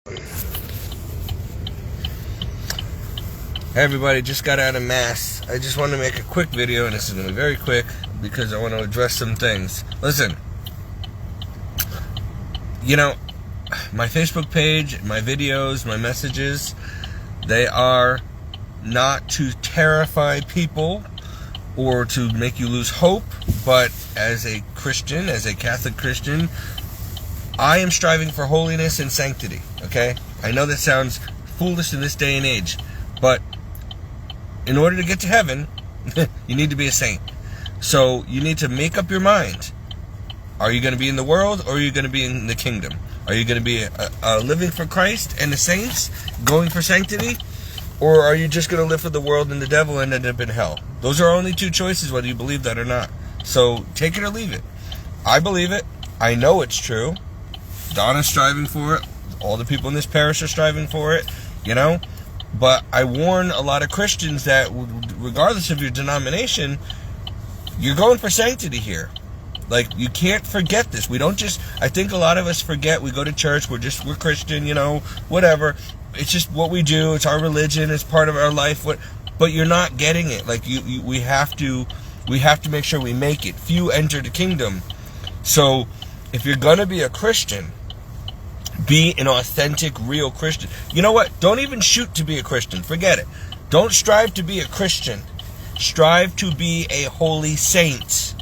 Hey everybody, just got out of Mass. I just want to make a quick video, and this is going to be very quick because I want to address some things. Listen, my Facebook page, my videos, my messages, they are not to terrify people or to make you lose hope, but as a Christian, as a Catholic Christian, I am striving for holiness and sanctity, okay? I know that sounds foolish in this day and age, but in order to get to heaven, you need to be a saint. So you need to make up your mind. Are you going to be in the world, or are you going to be in the kingdom? Are you going to be living for Christ and the saints, going for sanctity? Or are you just going to live for the world and the devil and end up in hell? Those are only two choices, whether you believe that or not. So take it or leave it. I believe it. I know it's true. Donna's striving for it. All the people in this parish are striving for it, But I warn a lot of Christians that regardless of your denomination, you're going for sanctity here. Like, you can't forget this. I think a lot of us forget. We go to church, we're Christian, whatever. It's just what we do. It's our religion. It's part of our life. But you're not getting it. Like, we have to make sure we make it. Few enter the kingdom. So if you're going to be a Christian, be an authentic, real Christian. You know what? Don't even shoot to be a Christian. Forget it. Don't strive to be a Christian. Strive to be a holy saint.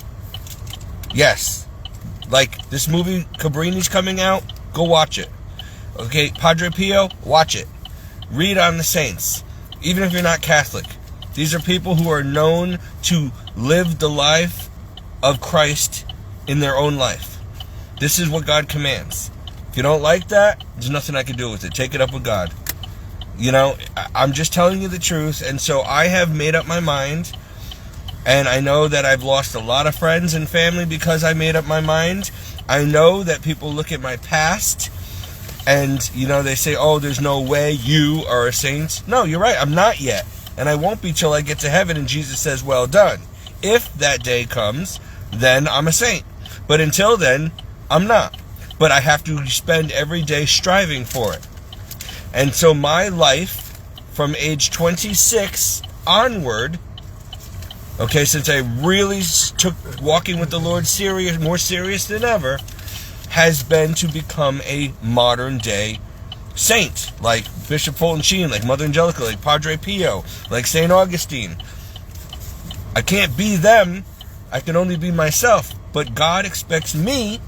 Yes. Like this movie Cabrini's coming out. Go watch it. Okay, Padre Pio, watch it. Read on the saints. Even if you're not Catholic. These are people who are known to live the life of Christ in their own life. This is what God commands. If you don't like that, there's nothing I can do with it. Take it up with God. I'm just telling you the truth. And so I have made up my mind. And I know that I've lost a lot of friends and family because I made up my mind. I know that people look at my past and, they say, oh, there's no way you are a saint. No, you're right. I'm not yet. And I won't be till I get to heaven and Jesus says, well done. If that day comes, then I'm a saint. But until then, I'm not. But I have to spend every day striving for it. And so my life from age 26 onward, okay, since I really took walking with the Lord more serious than ever, has been to become a modern day saint, like Bishop Fulton Sheen, like Mother Angelica, like Padre Pio, like St. Augustine. I can't be them. I can only be myself. But God expects me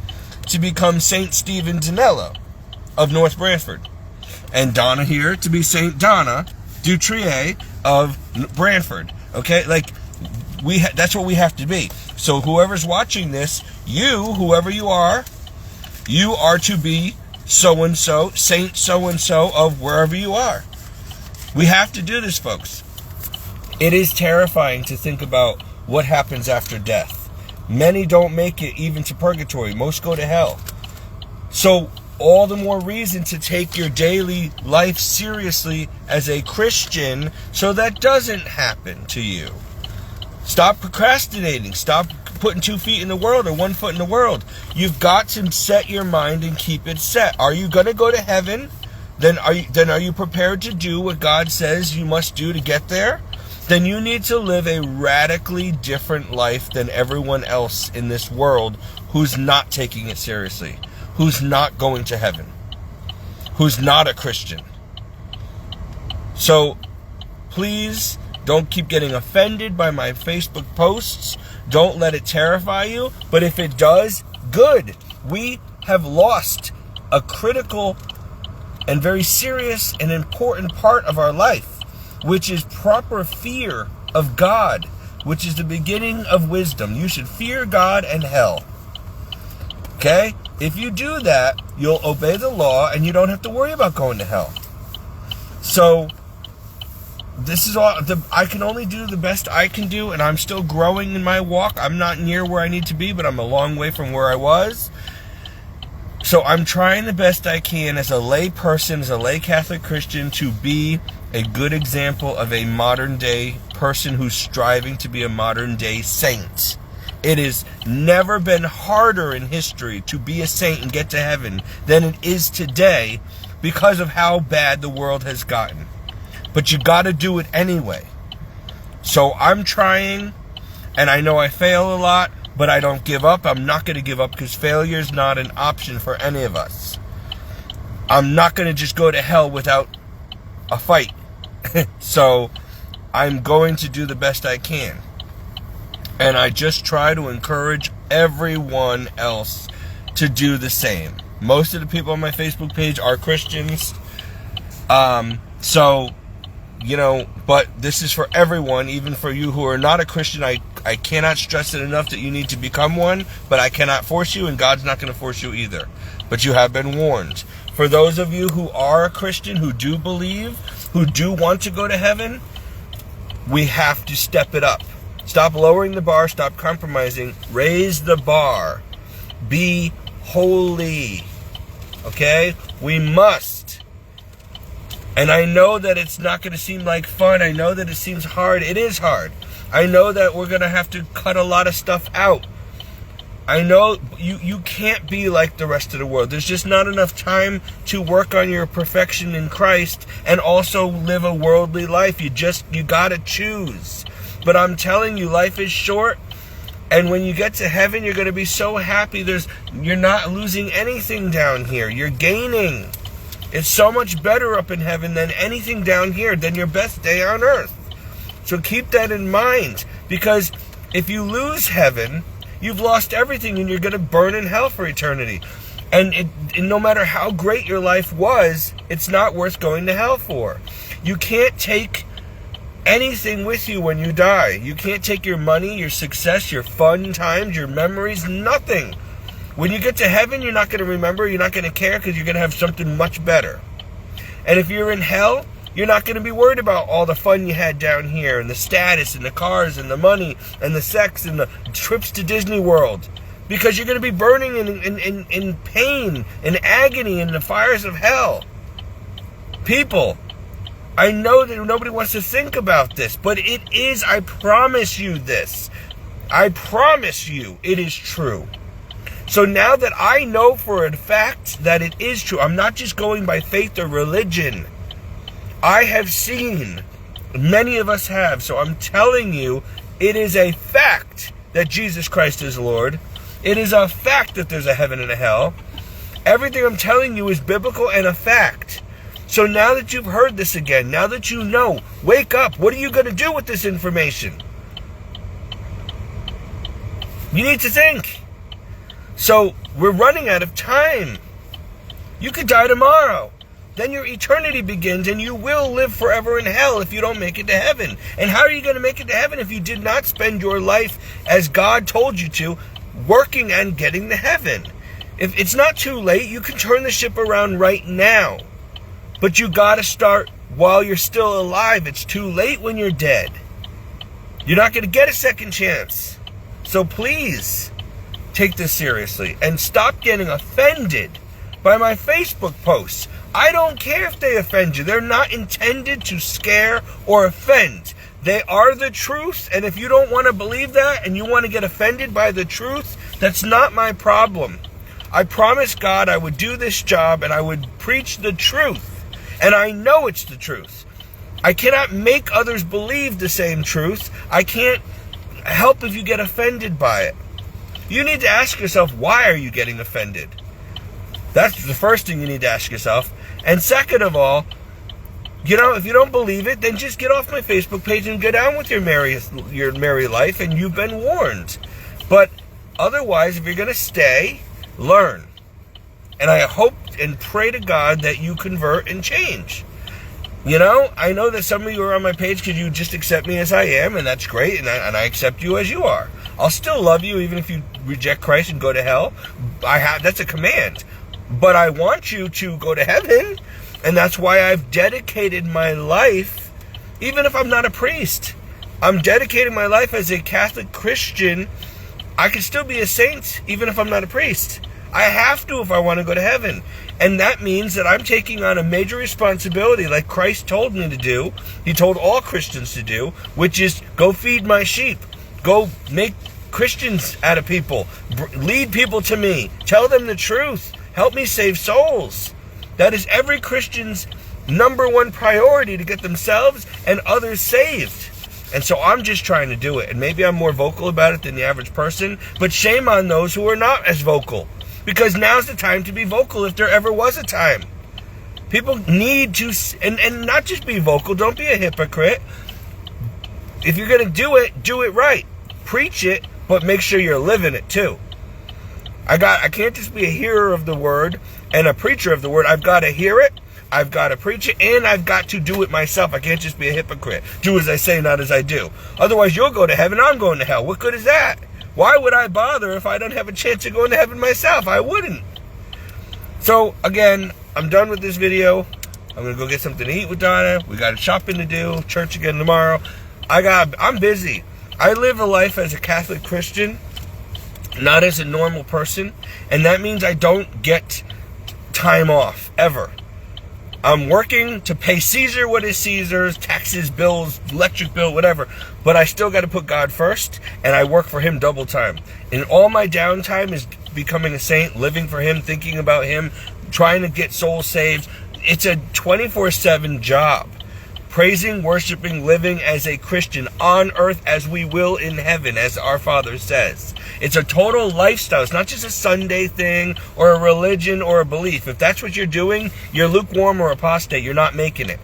to become Saint Stephen Danello of North Branford, and Donna here to be Saint Donna Dutrier of Branford. Okay, like that's what we have to be. So whoever's watching this, whoever you are to be so and so, Saint so and so of wherever you are. We have to do this, folks. It is terrifying to think about what happens after death. Many don't make it even to purgatory. Most go to hell. So all the more reason to take your daily life seriously as a Christian so that doesn't happen to you. Stop procrastinating. Stop putting 2 feet in the world or 1 foot in the world. You've got to set your mind and keep it set. Are you going to go to heaven? Then are you prepared to do what God says you must do to get there? Then you need to live a radically different life than everyone else in this world who's not taking it seriously, who's not going to heaven, who's not a Christian. So please don't keep getting offended by my Facebook posts. Don't let it terrify you. But if it does, good. We have lost a critical and very serious and important part of our life, which is proper fear of God, which is the beginning of wisdom. You should fear God and hell. Okay? If you do that, you'll obey the law and you don't have to worry about going to hell. So, this is all. I can only do the best I can do, and I'm still growing in my walk. I'm not near where I need to be, but I'm a long way from where I was. So I'm trying the best I can as a lay person, as a lay Catholic Christian, to be a good example of a modern day person who's striving to be a modern day saint. It has never been harder in history to be a saint and get to heaven than it is today because of how bad the world has gotten. But you got to do it anyway. So I'm trying, and I know I fail a lot, but I don't give up. I'm not going to give up because failure is not an option for any of us. I'm not going to just go to hell without a fight. So I'm going to do the best I can. And I just try to encourage everyone else to do the same. Most of the people on my Facebook page are Christians. So, you know, but this is for everyone, even for you who are not a Christian. I cannot stress it enough that you need to become one, but I cannot force you, and God's not going to force you either. But you have been warned. For those of you who are a Christian, who do believe, who do want to go to heaven, we have to step it up. Stop lowering the bar, stop compromising, raise the bar. Be holy. Okay? We must. And I know that it's not going to seem like fun. I know that it seems hard. It is hard. I know that we're going to have to cut a lot of stuff out. I know you can't be like the rest of the world. There's just not enough time to work on your perfection in Christ and also live a worldly life. You got to choose. But I'm telling you, life is short. And when you get to heaven, you're going to be so happy. You're not losing anything down here. You're gaining. It's so much better up in heaven than anything down here, than your best day on earth. So keep that in mind. Because if you lose heaven, you've lost everything and you're going to burn in hell for eternity. And no matter how great your life was, it's not worth going to hell for. You can't take anything with you when you die. You can't take your money, your success, your fun times, your memories, nothing. When you get to heaven, you're not going to remember, you're not going to care, because you're going to have something much better. And if you're in hell, you're not going to be worried about all the fun you had down here, and the status, and the cars, and the money, and the sex, and the trips to Disney World. Because you're going to be burning in pain, in agony, in the fires of hell. People, I know that nobody wants to think about this, but it is, I promise you this. I promise you it is true. So now that I know for a fact that it is true, I'm not just going by faith or religion. I have seen, many of us have, so I'm telling you, it is a fact that Jesus Christ is Lord. It is a fact that there's a heaven and a hell. Everything I'm telling you is biblical and a fact. So now that you've heard this again, now that you know, wake up. What are you going to do with this information? You need to think. So we're running out of time. You could die tomorrow. Then your eternity begins, and you will live forever in hell if you don't make it to heaven. And how are you going to make it to heaven if you did not spend your life as God told you to, working and getting to heaven? If it's not too late, you can turn the ship around right now. But you got to start while you're still alive. It's too late when you're dead. You're not going to get a second chance. So please take this seriously and stop getting offended by my Facebook posts. I don't care if they offend you. They're not intended to scare or offend. They are the truth, and if you don't want to believe that and you want to get offended by the truth, that's not my problem. I promised God I would do this job and I would preach the truth. And I know it's the truth. I cannot make others believe the same truth. I can't help if you get offended by it. You need to ask yourself, why are you getting offended? That's the first thing you need to ask yourself. And second of all, you know, if you don't believe it, then just get off my Facebook page and go down with your merry life, and you've been warned. But otherwise, if you're going to stay, learn. And I hope and pray to God that you convert and change. You know, I know that some of you are on my page because you just accept me as I am, and that's great, and I accept you as you are. I'll still love you even if you reject Christ and go to hell. That's a command. But I want you to go to heaven, and that's why I've dedicated my life, even if I'm not a priest. I'm dedicating my life as a Catholic Christian. I can still be a saint even if I'm not a priest. I have to if I want to go to heaven. And that means that I'm taking on a major responsibility like Christ told me to do. He told all Christians to do, which is go feed my sheep. Go make Christians out of people. Lead people to me. Tell them the truth. Help me save souls. That is every Christian's number one priority, to get themselves and others saved. And so I'm just trying to do it. And maybe I'm more vocal about it than the average person, but shame on those who are not as vocal. Because now's the time to be vocal, if there ever was a time. People need to, and not just be vocal, don't be a hypocrite. If you're going to do it right. Preach it, but make sure you're living it too. I can't just be a hearer of the word and a preacher of the word. I've got to hear it, I've got to preach it, and I've got to do it myself. I can't just be a hypocrite. Do as I say, not as I do. Otherwise, you'll go to heaven, I'm going to hell. What good is that? Why would I bother if I don't have a chance of going to heaven myself? I wouldn't. So, again, I'm done with this video. I'm going to go get something to eat with Donna. We got shopping to do. Church again tomorrow. I'm busy. I live a life as a Catholic Christian, not as a normal person. And that means I don't get time off, ever. I'm working to pay Caesar what is Caesar's, taxes, bills, electric bill, whatever. But I still got to put God first, and I work for Him double time. And all my downtime is becoming a saint, living for Him, thinking about Him, trying to get souls saved. It's a 24/7 job. Praising, worshiping, living as a Christian on earth as we will in heaven, as our Father says. It's a total lifestyle. It's not just a Sunday thing or a religion or a belief. If that's what you're doing, you're lukewarm or apostate. You're not making it.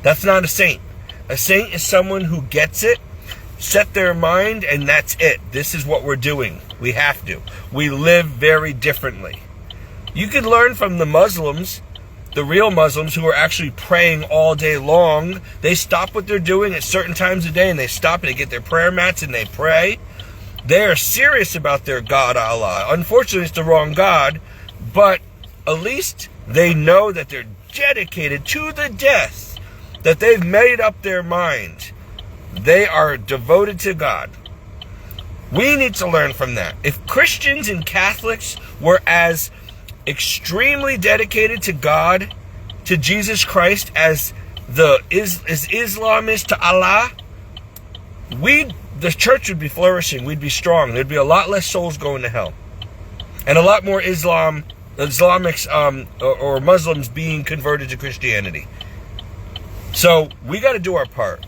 That's not a saint. A saint is someone who gets it, set their mind, and that's it. This is what we're doing. We have to. We live very differently. You could learn from the Muslims, the real Muslims who are actually praying all day long. They stop what they're doing at certain times of day, and they stop and they get their prayer mats and they pray. They are serious about their God, Allah. Unfortunately, it's the wrong God, but at least they know that they're dedicated to the death, that they've made up their mind. They are devoted to God. We need to learn from that. If Christians and Catholics were as extremely dedicated to God, to Jesus Christ, as Islam is to Allah, the church would be flourishing. We'd be strong. There'd be a lot less souls going to hell, and a lot more Islamics or Muslims being converted to Christianity. So we got to do our part.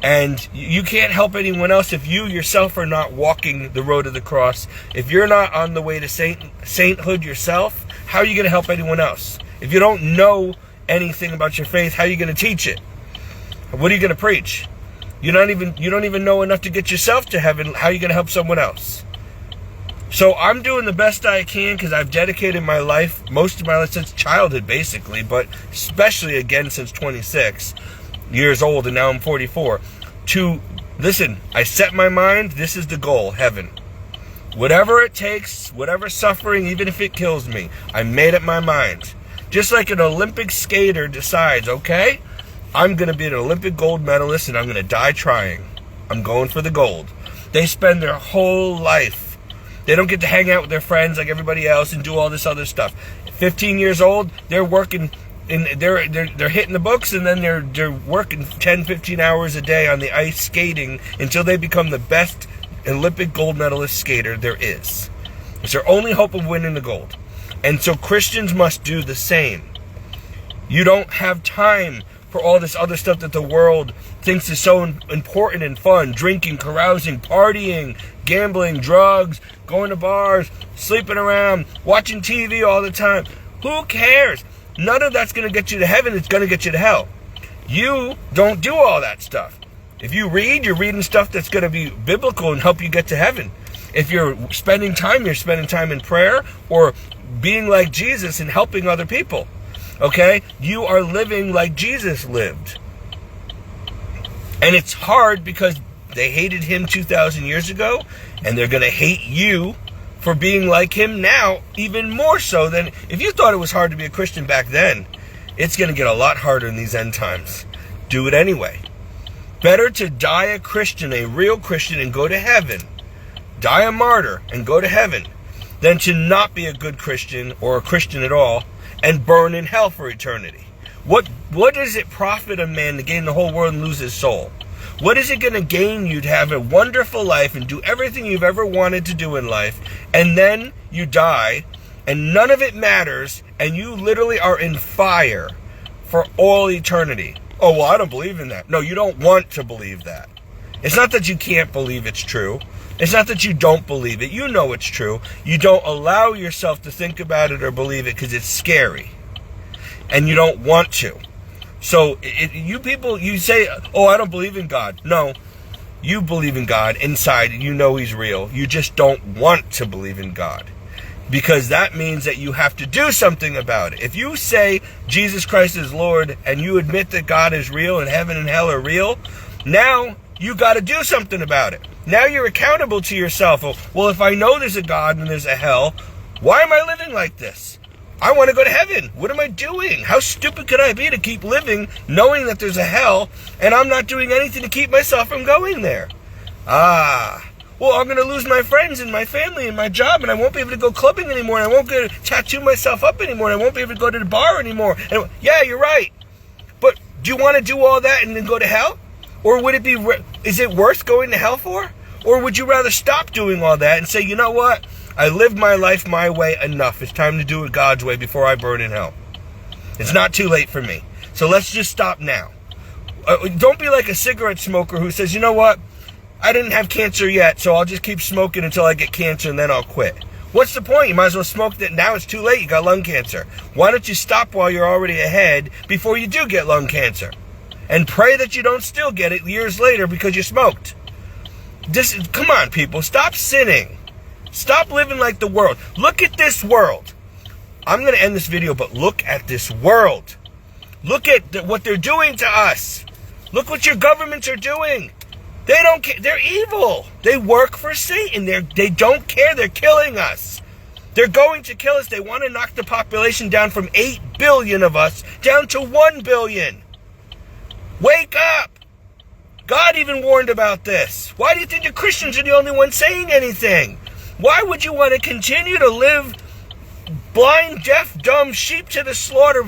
And you can't help anyone else if you yourself are not walking the road of the cross. If you're not on the way to sainthood yourself, how are you going to help anyone else? If you don't know anything about your faith, how are you going to teach it? What are you going to preach? You don't even know enough to get yourself to heaven. How are you going to help someone else? So I'm doing the best I can, because I've dedicated my life, most of my life since childhood basically, but especially again since 26 years old, and now I'm 44, to listen. I set my mind, this is the goal, heaven. Whatever it takes, whatever suffering, even if it kills me, I made up my mind. Just like an Olympic skater decides, okay, I'm going to be an Olympic gold medalist and I'm going to die trying. I'm going for the gold. They spend their whole life. They don't get to hang out with their friends like everybody else and do all this other stuff. 15 years old, they're working, and they're hitting the books, and then they're working 10, 15 hours a day on the ice skating until they become the best Olympic gold medalist skater there is. It's their only hope of winning the gold. And so Christians must do the same. You don't have time for all this other stuff that the world thinks is so important and fun. Drinking, carousing, partying, gambling, drugs, going to bars, sleeping around, watching TV all the time. Who cares? None of that's going to get you to heaven. It's going to get you to hell. You don't do all that stuff. If you read, you're reading stuff that's going to be biblical and help you get to heaven. If you're spending time in prayer or being like Jesus and helping other people. Okay? You are living like Jesus lived. And it's hard because they hated him 2,000 years ago, and they're going to hate you for being like him now, even more so than if you thought it was hard to be a Christian back then. It's going to get a lot harder in these end times. Do it anyway. Better to die a Christian, a real Christian, and go to heaven. Die a martyr and go to heaven, than to not be a good Christian or a Christian at all and burn in hell for eternity. What does it profit a man to gain the whole world and lose his soul? What is it going to gain you to have a wonderful life and do everything you've ever wanted to do in life, and then you die and none of it matters and you literally are in fire for all eternity. Oh, well, I don't believe in that. No, you don't want to believe that. It's not that you can't believe it's true. It's not that you don't believe it. You know it's true. You don't allow yourself to think about it or believe it because it's scary. And you don't want to. So you people, you say, oh, I don't believe in God. No, you believe in God inside. You know he's real. You just don't want to believe in God. Because that means that you have to do something about it. If you say Jesus Christ is Lord and you admit that God is real and heaven and hell are real, now you got to do something about it. Now you're accountable to yourself. Well, if I know there's a God and there's a hell, why am I living like this? I want to go to heaven. What am I doing? How stupid could I be to keep living knowing that there's a hell and I'm not doing anything to keep myself from going there? Well, I'm going to lose my friends and my family and my job, and I won't be able to go clubbing anymore, and I won't be able to tattoo myself up anymore, and I won't be able to go to the bar anymore. And yeah, you're right. But do you want to do all that and then go to hell? Or would it be, is it worth going to hell for? Or would you rather stop doing all that and say, you know what? I lived my life my way enough. It's time to do it God's way before I burn in hell. It's not too late for me. So let's just stop now. Don't be like a cigarette smoker who says, you know what? I didn't have cancer yet, so I'll just keep smoking until I get cancer and then I'll quit. What's the point? You might as well smoke that now. It's too late. You got lung cancer. Why don't you stop while you're already ahead before you do get lung cancer? And pray that you don't still get it years later because you smoked. Come on, people. Stop sinning. Stop living like the world. Look at this world. I'm going to end this video, but look at this world. Look at what they're doing to us. Look what your governments are doing. They don't care. They're evil. They work for Satan. They don't care. They're killing us. They're going to kill us. They want to knock the population down from 8 billion of us down to 1 billion. Wake up. God even warned about this. Why do you think the Christians are the only ones saying anything? Why would you want to continue to live blind, deaf, dumb sheep to the slaughter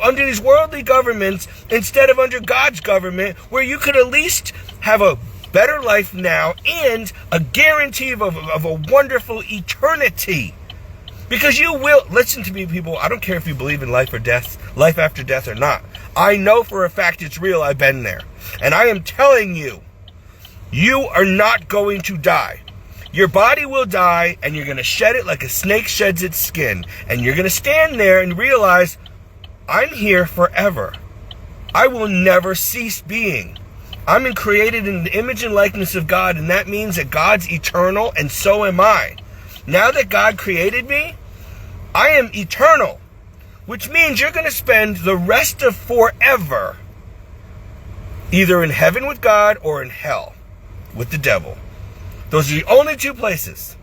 under these worldly governments instead of under God's government, where you could at least have a better life now and a guarantee of a wonderful eternity? Because you will, listen to me, people, I don't care if you believe in life or death, life after death or not. I know for a fact it's real. I've been there. And I am telling you, you are not going to die. Your body will die, and you're going to shed it like a snake sheds its skin. And you're going to stand there and realize, I'm here forever. I will never cease being. I'm created in the image and likeness of God, and that means that God's eternal, and so am I. Now that God created me, I am eternal, which means you're going to spend the rest of forever either in heaven with God or in hell with the devil. Those are the only two places.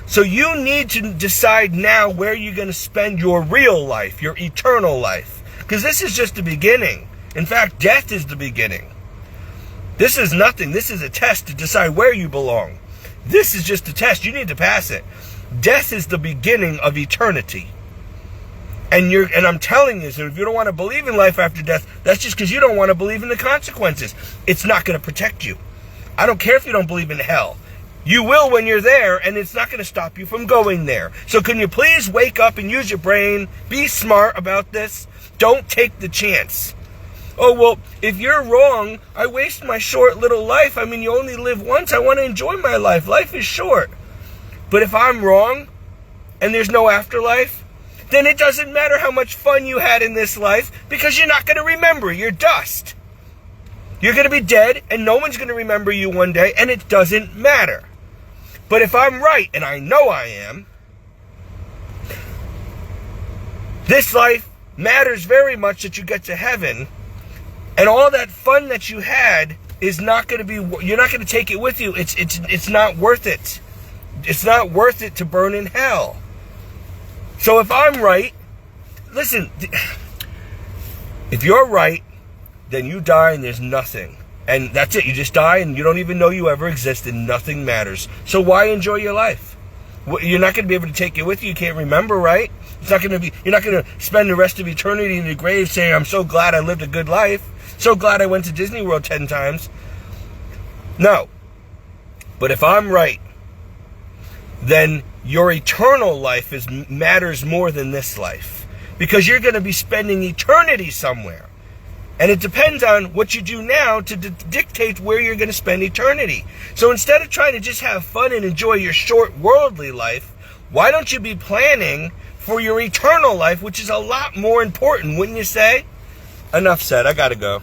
So you need to decide now where you're going to spend your real life, your eternal life. Because this is just the beginning. In fact, death is the beginning. This is nothing. This is a test to decide where you belong. This is just a test. You need to pass it. Death is the beginning of eternity. And I'm telling you, so if you don't want to believe in life after death, that's just because you don't want to believe in the consequences. It's not going to protect you. I don't care if you don't believe in hell. You will when you're there, and it's not going to stop you from going there. So can you please wake up and use your brain? Be smart about this. Don't take the chance. Oh, well, if you're wrong, I waste my short little life. I mean, you only live once. I want to enjoy my life. Life is short. But if I'm wrong, and there's no afterlife, then it doesn't matter how much fun you had in this life, because you're not going to remember. You're dust. You're going to be dead, and no one's going to remember you one day, and it doesn't matter. But if I'm right, and I know I am, this life matters very much that you get to heaven, and all that fun that you had is not going to be, you're not going to take it with you. It's not worth it. It's not worth it to burn in hell. So if I'm right, listen, if you're right, then you die and there's nothing. And that's it. You just die and you don't even know you ever existed. Nothing matters. So why enjoy your life? You're not going to be able to take it with you. You can't remember, right? It's not going to be. You're not going to spend the rest of eternity in the grave saying, I'm so glad I lived a good life. So glad I went to Disney World 10 times. No. But if I'm right, then your eternal life matters more than this life. Because you're going to be spending eternity somewhere. And it depends on what you do now to dictate where you're going to spend eternity. So instead of trying to just have fun and enjoy your short worldly life, why don't you be planning for your eternal life, which is a lot more important, wouldn't you say? Enough said. I got to go.